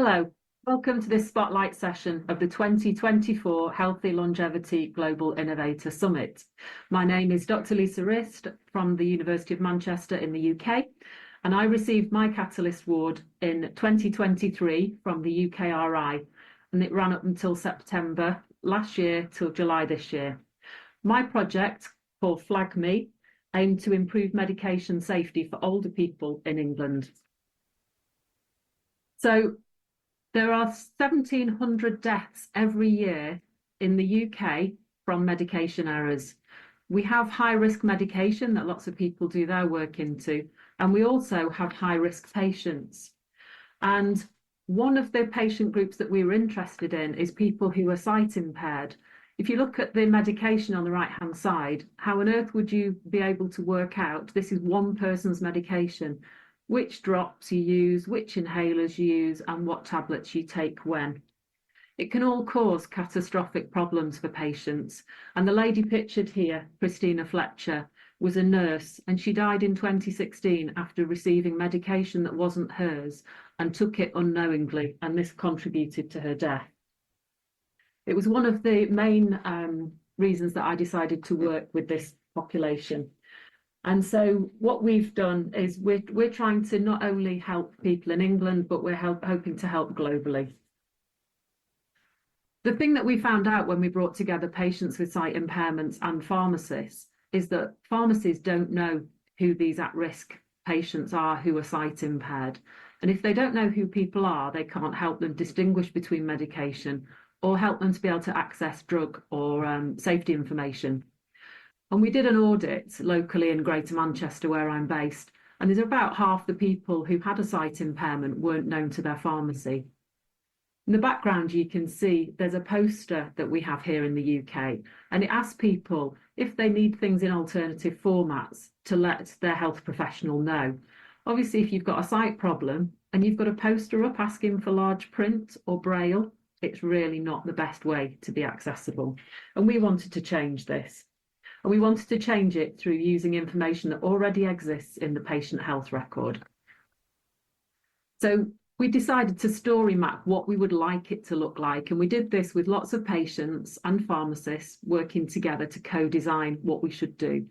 Hello, welcome to this spotlight session of the 2024 Healthy Longevity Global Innovator Summit. My name is Dr. Lisa Riste from the University of Manchester in the UK, and I received my Catalyst Award in 2023 from the UKRI, and it ran up until September last year till July this year. My project, called Flag Me, aimed to improve medication safety for older people in England. So there are 1,700 deaths every year in the UK from medication errors. We have high-risk medication that lots of people do their work into, and we also have high-risk patients. And one of the patient groups that we were interested in is people who are sight impaired. If you look at the medication on the right-hand side, how on earth would you be able to work out this is one person's medication? Which drops you use, which inhalers you use, and what tablets you take when. It can all cause catastrophic problems for patients. And the lady pictured here, Christina Fletcher, was a nurse, and she died in 2016 after receiving medication that wasn't hers and took it unknowingly, and this contributed to her death. It was one of the main reasons that I decided to work with this population. And so what we've done is we're trying to not only help people in England, but we're hoping to help globally. The thing that we found out when we brought together patients with sight impairments and pharmacists is that pharmacies don't know who these at-risk patients are who are sight impaired. And if they don't know who people are, they can't help them distinguish between medication or help them to be able to access drug or safety information. And we did an audit locally in Greater Manchester, where I'm based, and there's about half the people who had a sight impairment weren't known to their pharmacy. In the background, you can see there's a poster that we have here in the UK, and it asks people if they need things in alternative formats to let their health professional know. Obviously, if you've got a sight problem and you've got a poster up asking for large print or braille, it's really not the best way to be accessible. And we wanted to change this. And we wanted to change it through using information that already exists in the patient health record. So we decided to story map what we would like it to look like. And we did this with lots of patients and pharmacists working together to co-design what we should do.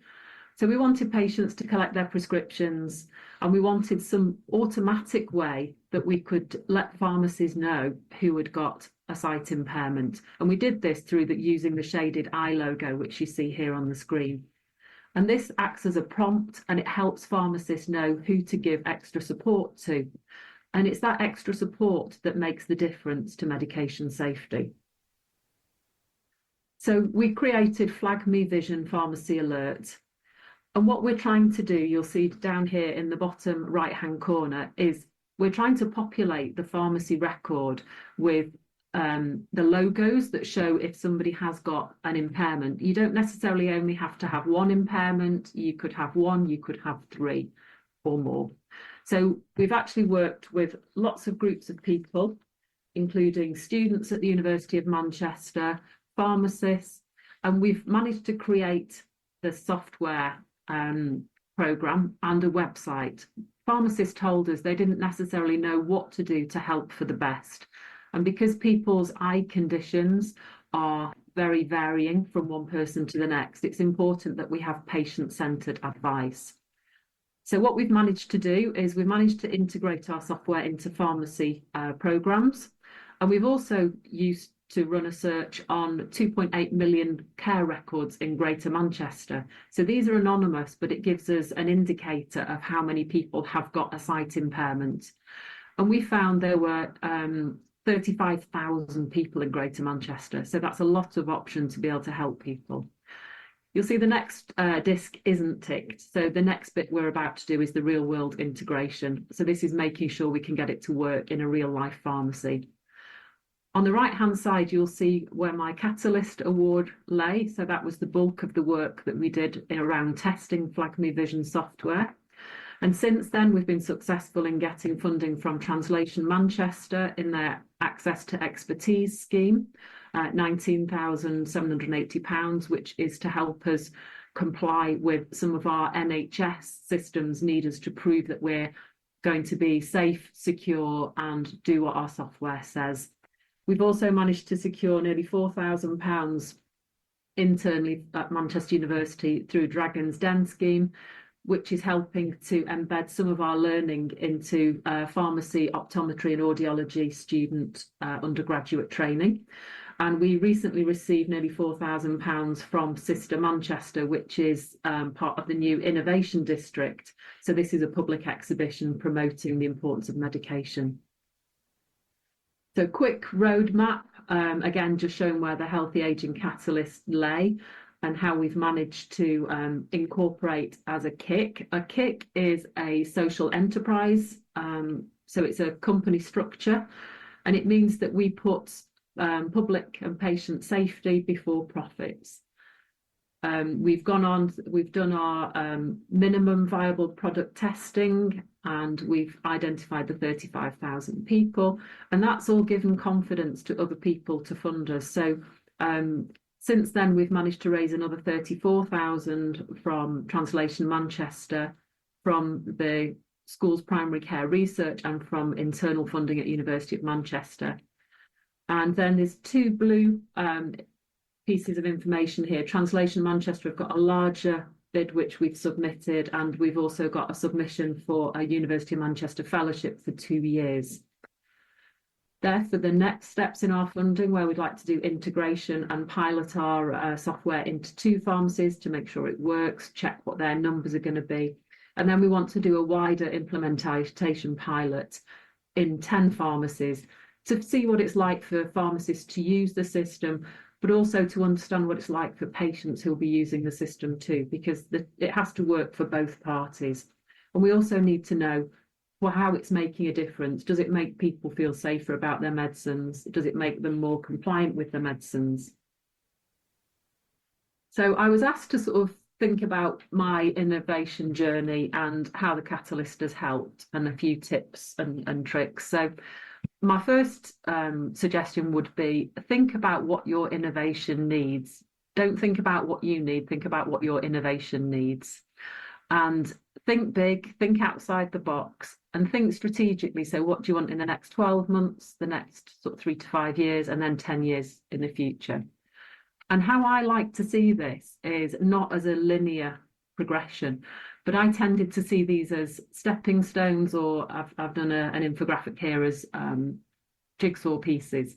So we wanted patients to collect their prescriptions, and we wanted some automatic way that we could let pharmacies know who had got a sight impairment. And we did this through using the shaded eye logo, which you see here on the screen. And this acts as a prompt, and it helps pharmacists know who to give extra support to. And it's that extra support that makes the difference to medication safety. So we created Flag Me Vision Pharmacy Alert. And what we're trying to do, you'll see down here in the bottom right-hand corner, is we're trying to populate the pharmacy record with the logos that show if somebody has got an impairment. You don't necessarily only have to have one impairment. You could have one, you could have three or more. So we've actually worked with lots of groups of people, including students at the University of Manchester, pharmacists, and we've managed to create the software program and a website. Pharmacists told us they didn't necessarily know what to do to help for the best. And because people's eye conditions are very varying from one person to the next, it's important that we have patient-centered advice. So what we've managed to do is we've managed to integrate our software into pharmacy programs. And we've also used to run a search on 2.8 million care records in Greater Manchester. So these are anonymous, but it gives us an indicator of how many people have got a sight impairment. And we found there were 35,000 people in Greater Manchester. So that's a lot of option to be able to help people. You'll see the next disc isn't ticked. So the next bit we're about to do is the real world integration. So this is making sure we can get it to work in a real life pharmacy. On the right-hand side, you'll see where my Catalyst Award lay. So that was the bulk of the work that we did around testing Flag Me Vision software. And since then, we've been successful in getting funding from Translation Manchester in their Access to Expertise scheme, £19,780, which is to help us comply with some of our NHS systems need us to prove that we're going to be safe, secure, and do what our software says. We've also managed to secure nearly £4,000 internally at Manchester University through Dragon's Den scheme, which is helping to embed some of our learning into pharmacy, optometry and audiology student undergraduate training. And we recently received nearly £4,000 from Riste Manchester, which is part of the new Innovation District. So this is a public exhibition promoting the importance of medication. So quick roadmap, again, just showing where the Healthy Aging Catalyst lay and how we've managed to incorporate as a KIC. A KIC is a social enterprise, so it's a company structure, and it means that we put public and patient safety before profits. We've done our minimum viable product testing, and we've identified the 35,000 people, and that's all given confidence to other people to fund us. So since then, we've managed to raise another 34,000 from Translation Manchester, from the school's primary care research, and from internal funding at University of Manchester. And then there's two blue pieces of information here. Translation Manchester have got a larger bid which we've submitted, and we've also got a submission for a University of Manchester fellowship for 2 years. There for the next steps in our funding, where we'd like to do integration and pilot our software into 2 pharmacies to make sure it works, check what their numbers are going to be. And then we want to do a wider implementation pilot in 10 pharmacies to see what it's like for pharmacists to use the system, but also to understand what it's like for patients who'll be using the system too, because it has to work for both parties. And we also need to know how it's making a difference. Does it make people feel safer about their medicines? Does it make them more compliant with the medicines? So I was asked to sort of think about my innovation journey and how the Catalyst has helped, and a few tips and tricks. So my first suggestion would be, think about what your innovation needs. Don't think about what you need, think about what your innovation needs. And think big, think outside the box, and think strategically. So what do you want in the next 12 months, the next sort of 3 to 5 years, and then 10 years in the future? And how I like to see this is not as a linear progression, but I tended to see these as stepping stones, or I've done an infographic here as jigsaw pieces.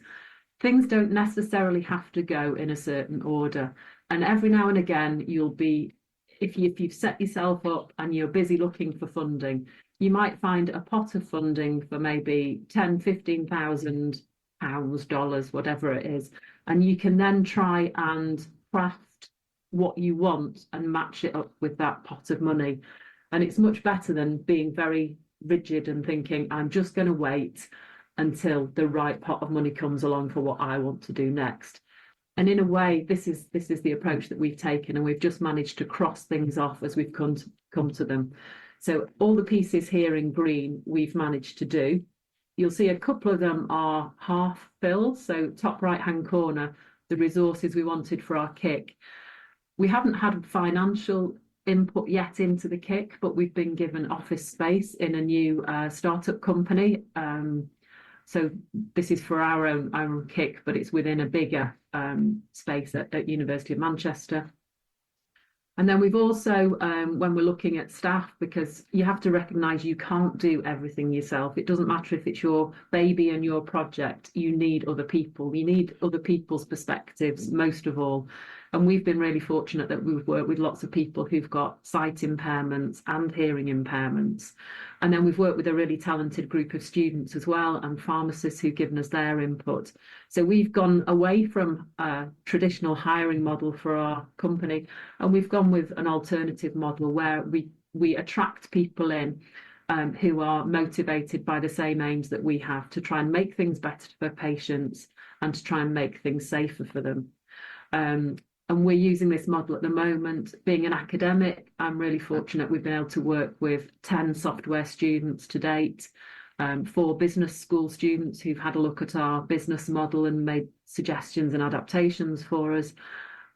Things don't necessarily have to go in a certain order. And every now and again, you'll be, if you've set yourself up and you're busy looking for funding, you might find a pot of funding for maybe 10, 15,000 pounds, dollars, whatever it is. And you can then try and craft what you want and match it up with that pot of money. And it's much better than being very rigid and thinking, I'm just going to wait until the right pot of money comes along for what I want to do next. And in a way, this is the approach that we've taken, and we've just managed to cross things off as we've come to them. So all the pieces here in green we've managed to do. You'll see a couple of them are half filled. So top right hand corner, the resources we wanted for our KIC. We haven't had financial input yet into the KIC, but we've been given office space in a new startup company. So this is for our own KIC, but it's within a bigger space at University of Manchester. And then we've also, when we're looking at staff, because you have to recognise you can't do everything yourself. It doesn't matter if it's your baby and your project, you need other people. You need other people's perspectives, most of all. And we've been really fortunate that we've worked with lots of people who've got sight impairments and hearing impairments. And then we've worked with a really talented group of students as well, and pharmacists who've given us their input. So we've gone away from a traditional hiring model for our company, and we've gone with an alternative model where we attract people in who are motivated by the same aims that we have, to try and make things better for patients and to try and make things safer for them. And we're using this model at the moment. Being an academic, I'm really fortunate we've been able to work with 10 software students to date, 4 business school students who've had a look at our business model and made suggestions and adaptations for us.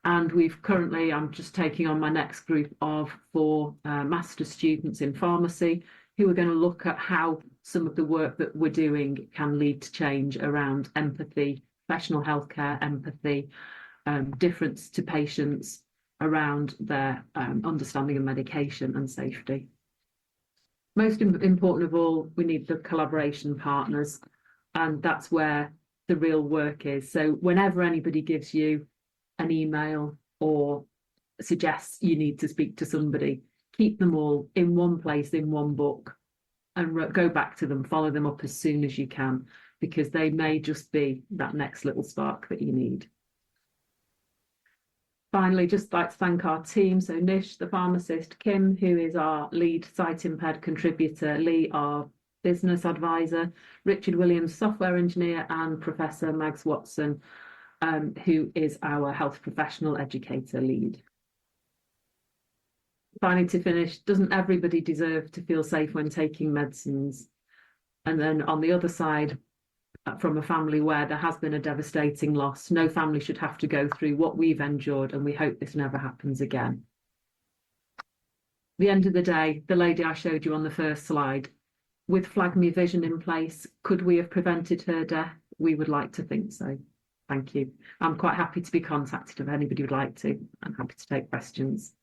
And we've currently, I'm just taking on my next group of 4 master's students in pharmacy who are going to look at how some of the work that we're doing can lead to change around empathy, professional healthcare empathy, difference to patients around their understanding of medication and safety. Most important of all, we need the collaboration partners, and that's where the real work is. So whenever anybody gives you an email or suggests you need to speak to somebody, keep them all in one place, in one book, and go back to them, follow them up as soon as you can, because they may just be that next little spark that you need. Finally, just like to thank our team. So Nish, the pharmacist, Kim, who is our lead sight impaired contributor, Lee, our business advisor, Richard Williams, software engineer, and Professor Mags Watson, who is our health professional educator lead. Finally, to finish, doesn't everybody deserve to feel safe when taking medicines? And then on the other side, from a family where there has been a devastating loss, no family should have to go through what we've endured, and we hope this never happens again. At the end of the day, the lady I showed you on the first slide, with Flag Me Vision in place, could we have prevented her death? We would like to think so. Thank you. I'm quite happy to be contacted if anybody would like to. I'm happy to take questions.